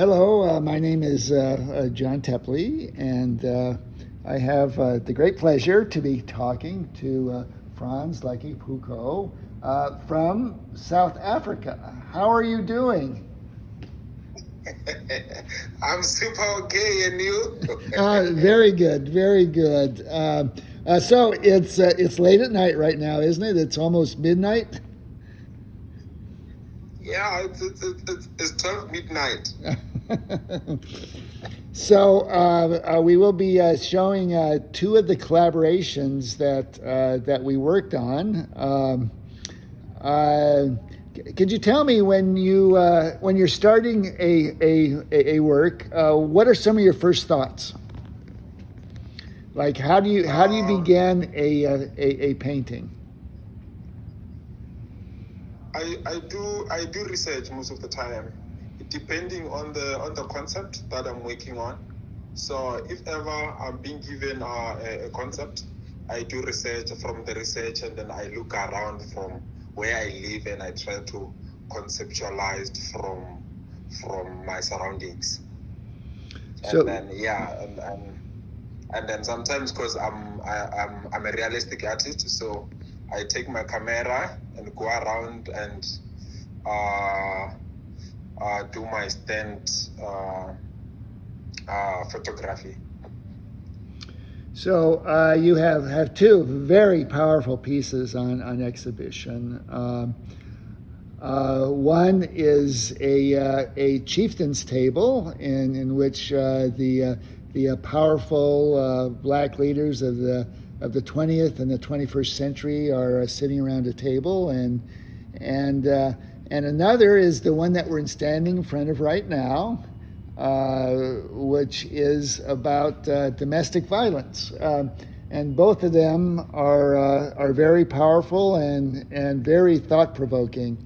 Hello, my name is John Tepley, and I have the great pleasure to be talking to Franz Lucky Phooko from South Africa. How are you doing? I'm super okay, and you? Very good, very good. So it's late at night right now, isn't it? It's almost midnight. Yeah, it's 12 midnight. So we will be showing two of the collaborations that we worked on. Uh, could you tell me when you're starting a work, what are some of your first thoughts? Like how do you Um, begin a painting? I do research most of the time, depending on the concept that I'm working on. So if ever I'm being given a concept, I do research from the research, and then I look around from where I live, and I try to conceptualize from my surroundings. And So then yeah, and then sometimes, because I'm a realistic artist, so I take my camera and go around and uh, do my stand photography. you have two very powerful pieces on exhibition. One is a chieftain's table in which the powerful black leaders of the 20th and the 21st century are sitting around a table, and and another is the one that we're standing in front of right now, which is about domestic violence. And both of them are very powerful and very thought provoking.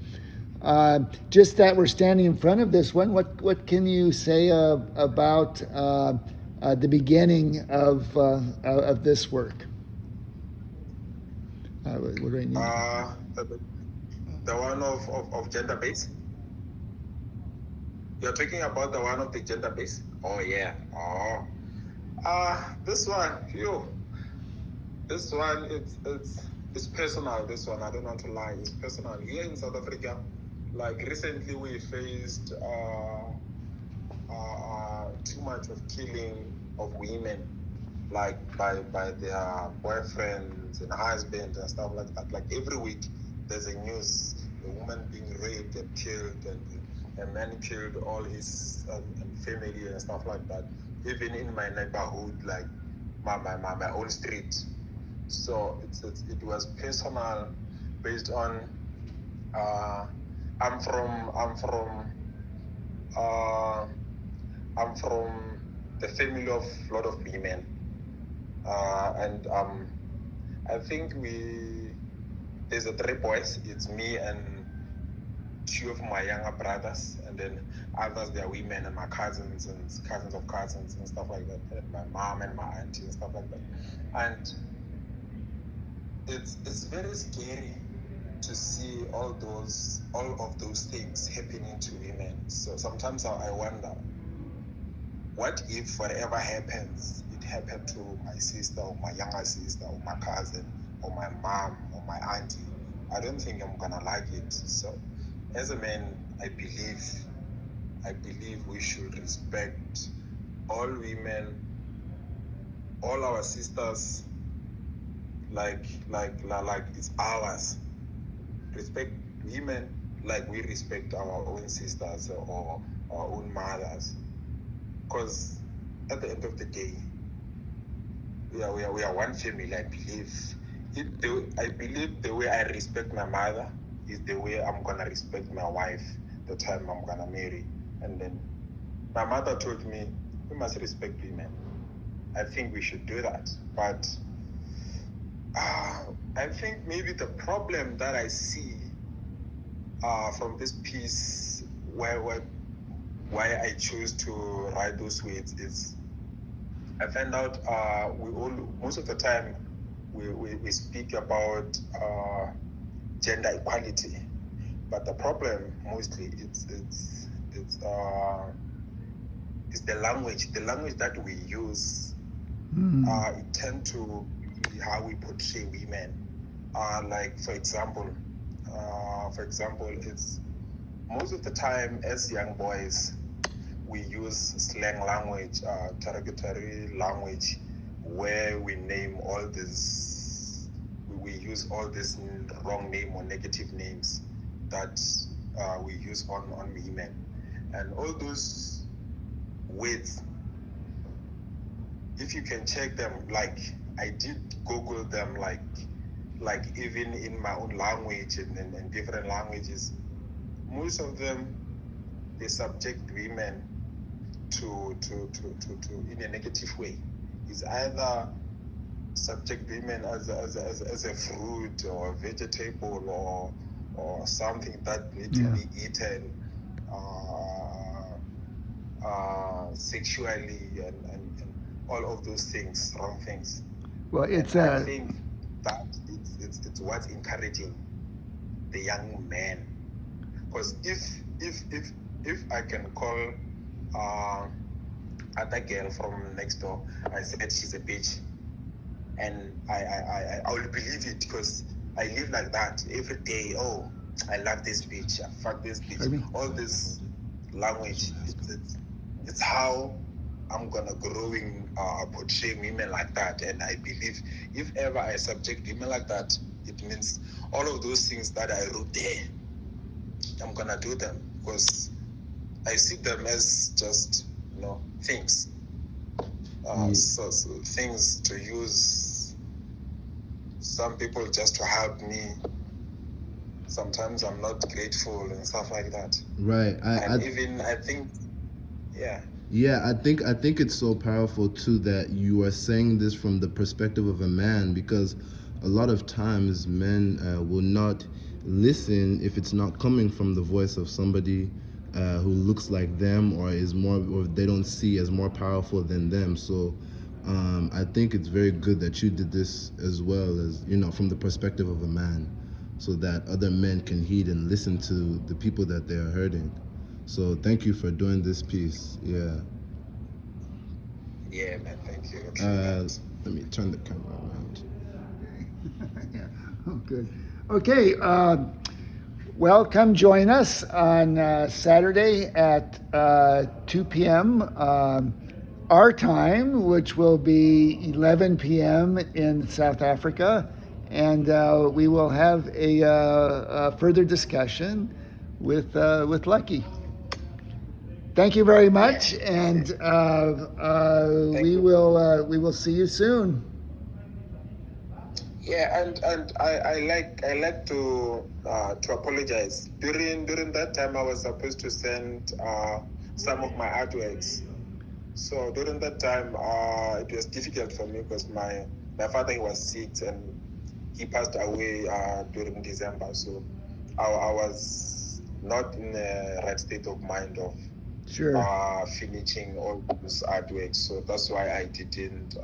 Just that we're standing in front of this one, what can you say about the beginning of this work? What do I need? The one of gender base. You're talking about the one of the gender base? Oh yeah. Oh. This one, phew. This one, it's personal. This one, I don't want to lie, it's personal. Here in South Africa, like recently, we faced too much of killing of women, like by their boyfriends and husbands and stuff like that. Like every week, there's a news, a woman being raped and killed, and a man killed all his and family and stuff like that. Even in my neighborhood, like my own street. So it was personal, based on uh, I'm from I'm from uh, I'm from the family of a lot of women, and I think there's a three boys. It's me and two of my younger brothers, and then others, they are women, and my cousins and cousins of cousins and stuff like that, and my mom and my auntie and stuff like that. And it's very scary to see all of those things happening to women. So sometimes I wonder, what if whatever happens, it happened to my sister or my younger sister or my cousin or my mom or my auntie? I don't think I'm gonna like it. So as a man, I believe we should respect all women, all our sisters, like it's ours. Respect women like we respect our own sisters or our own mothers. Because at the end of the day, we are one family. I believe I believe the way I respect my mother is the way I'm gonna respect my wife the time I'm gonna marry. And then my mother told me, we must respect women. I think we should do that. But I think maybe the problem that I see from this piece, why I choose to write those words, is I find out most of the time we speak about gender equality, but the problem mostly it's is the language. The language that we use, it tend to be how we portray women. Like for example, it's most of the time as young boys, we use slang language, derogatory language, where we name all this, we use all this wrong name or negative names that we use on women. And all those words, if you can check them, like I did Google them, like even in my own language and different languages, most of them, they subject women to in a negative way. It's either subject women as a fruit or a vegetable or something that need to be eaten sexually and all of those things, wrong things. Well, I think that it's what's encouraging the young man. Because if I can call other girl from next door, I said she's a bitch, and I will believe it because I live like that every day. Oh, I love this bitch, I fuck this bitch. All this language, it's how I'm gonna growing portray women like that. And I believe if ever I subject women like that, it means all of those things that I wrote there, I'm gonna do them because I see them as just things, so things to use. Some people just to help me. Sometimes I'm not grateful and stuff like that. Right. I think, yeah. Yeah, I think it's so powerful too that you are saying this from the perspective of a man, because a lot of times men will not listen if it's not coming from the voice of somebody who looks like them or is more, or they don't see as more powerful than them. So I think it's very good that you did this as well, as from the perspective of a man, so that other men can heed and listen to the people that they are hurting. So thank you for doing this piece. Yeah. Yeah, man. Thank you. Let me turn the camera around. Yeah. Oh, good. Okay. Well, come join us on Saturday at 2 p.m. Our time, which will be 11 p.m. in South Africa, and we will have a further discussion with Lucky. Thank you very much, and we will see you soon. Yeah, and I like to apologize. During that time, I was supposed to send some of my artworks. So during that time, it was difficult for me because my father, he was sick and he passed away during December. So I was not in the right state of mind of finishing all those artworks. So that's why I didn't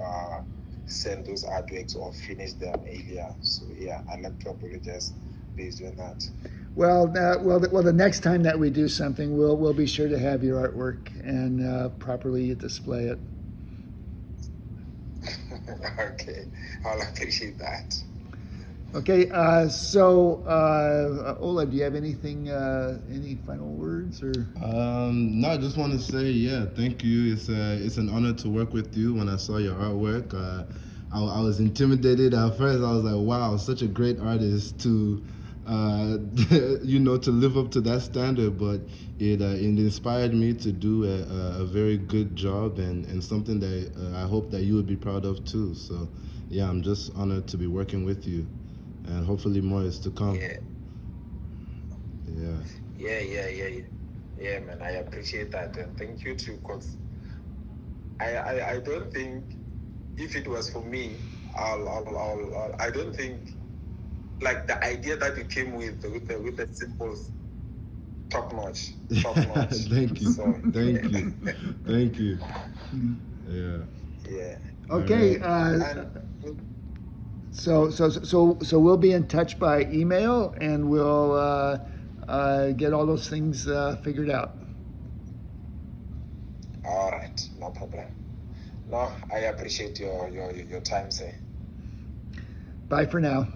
send those artworks or finish them earlier. So yeah, I'd like to apologize based on that. Well, the next time that we do something, we'll be sure to have your artwork and properly display it. Okay, I'll appreciate that. Okay, so Ola, do you have anything, any final words or? No, I just want to say, thank you. It's an honor to work with you. When I saw your artwork, I was intimidated at first. I was like, wow, such a great artist to, to live up to that standard. But it inspired me to do a very good job and something that I hope that you would be proud of too. So, yeah, I'm just honored to be working with you. And hopefully more is to come. Yeah, man. I appreciate that, and thank you too. Cause I don't think if it was for me, I don't think like the idea that you came with the symbols, top notch. Thank you, so, thank you. Yeah. Okay. So we'll be in touch by email, and we'll get all those things figured out. All right. no problem. No, I appreciate your time, sir. Bye for now.